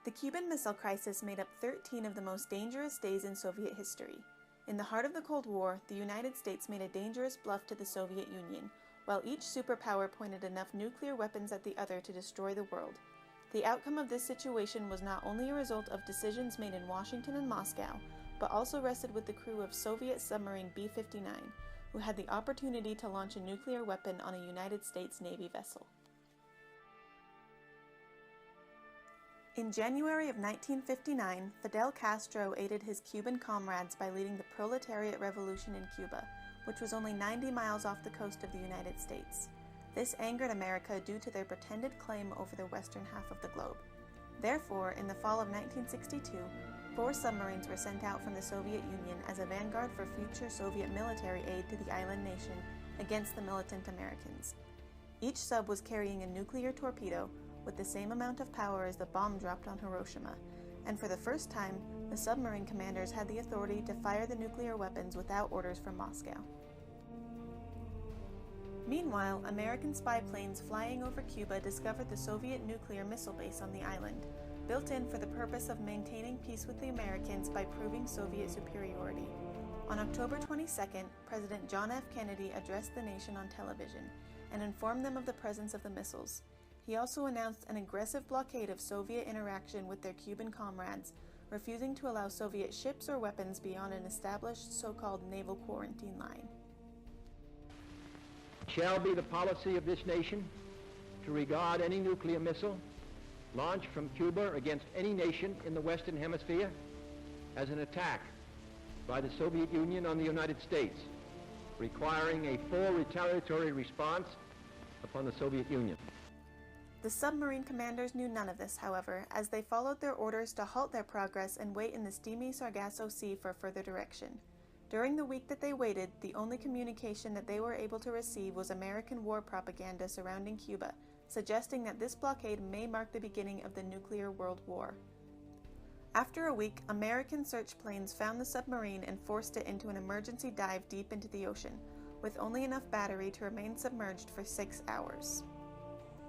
The Cuban Missile Crisis made up 13 of the most dangerous days in Soviet history. In the heart of the Cold War, the United States made a dangerous bluff to the Soviet Union, while each superpower pointed enough nuclear weapons at the other to destroy the world. The outcome of this situation was not only a result of decisions made in Washington and Moscow, but also rested with the crew of Soviet submarine B-59, who had the opportunity to launch a nuclear weapon on a United States Navy vessel. In January of 1959, Fidel Castro aided his Cuban comrades by leading the proletariat revolution in Cuba, which was only 90 miles off the coast of the United States. This angered America due to their pretended claim over the western half of the globe. Therefore, in the fall of 1962, 4 submarines were sent out from the Soviet Union as a vanguard for future Soviet military aid to the island nation against the militant Americans. Each sub was carrying a nuclear torpedo with the same amount of power as the bomb dropped on Hiroshima, and for the first time, the submarine commanders had the authority to fire the nuclear weapons without orders from Moscow. Meanwhile, American spy planes flying over Cuba discovered the Soviet nuclear missile base on the island, built in for the purpose of maintaining peace with the Americans by proving Soviet superiority. On October 22nd, President John F. Kennedy addressed the nation on television and informed them of the presence of the missiles. He also announced an aggressive blockade of Soviet interaction with their Cuban comrades, refusing to allow Soviet ships or weapons beyond an established so-called naval quarantine line. It shall be the policy of this nation to regard any nuclear missile launched from Cuba against any nation in the Western Hemisphere as an attack by the Soviet Union on the United States, requiring a full retaliatory response upon the Soviet Union. The submarine commanders knew none of this, however, as they followed their orders to halt their progress and wait in the steamy Sargasso Sea for further direction. During the week that they waited, the only communication that they were able to receive was American war propaganda surrounding Cuba, suggesting that this blockade may mark the beginning of the nuclear world war. After a week, American search planes found the submarine and forced it into an emergency dive deep into the ocean, with only enough battery to remain submerged for 6 hours.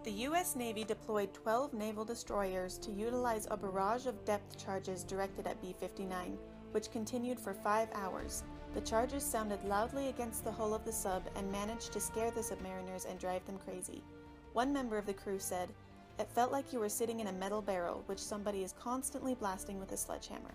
The U.S. Navy deployed 12 naval destroyers to utilize a barrage of depth charges directed at B-59, which continued for 5 hours. The charges sounded loudly against the hull of the sub and managed to scare the submariners and drive them crazy. One member of the crew said, "It felt like you were sitting in a metal barrel, which somebody is constantly blasting with a sledgehammer."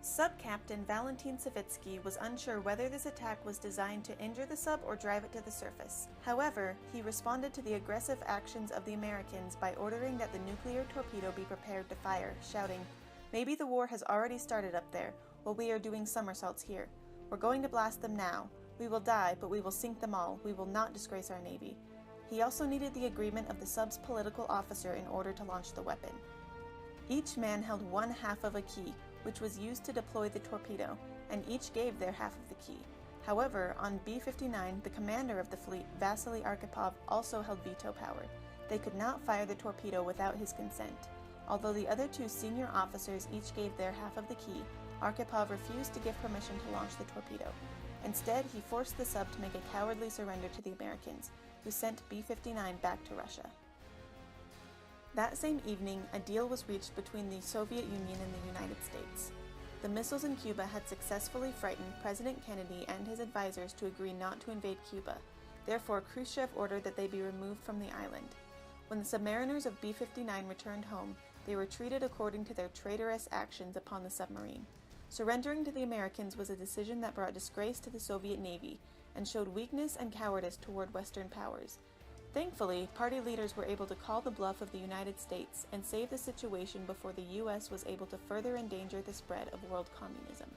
Sub-Captain Valentin Savitsky was unsure whether this attack was designed to injure the sub or drive it to the surface. However, he responded to the aggressive actions of the Americans by ordering that the nuclear torpedo be prepared to fire, shouting, "Maybe the war has already started up there, while we are doing somersaults here. We're going to blast them now. We will die, but we will sink them all. We will not disgrace our Navy." He also needed the agreement of the sub's political officer in order to launch the weapon. Each man held one half of a key, which was used to deploy the torpedo, and each gave their half of the key. However, on B-59, the commander of the fleet, Vasily Arkhipov, also held veto power. They could not fire the torpedo without his consent. Although the other 2 senior officers each gave their half of the key, Arkhipov refused to give permission to launch the torpedo. Instead, he forced the sub to make a cowardly surrender to the Americans, who sent B-59 back to Russia. That same evening, a deal was reached between the Soviet Union and the United States. The missiles in Cuba had successfully frightened President Kennedy and his advisors to agree not to invade Cuba. Therefore, Khrushchev ordered that they be removed from the island. When the submariners of B-59 returned home, they were treated according to their traitorous actions upon the submarine. Surrendering to the Americans was a decision that brought disgrace to the Soviet Navy and showed weakness and cowardice toward Western powers. Thankfully, party leaders were able to call the bluff of the United States and save the situation before the U.S. was able to further endanger the spread of world communism.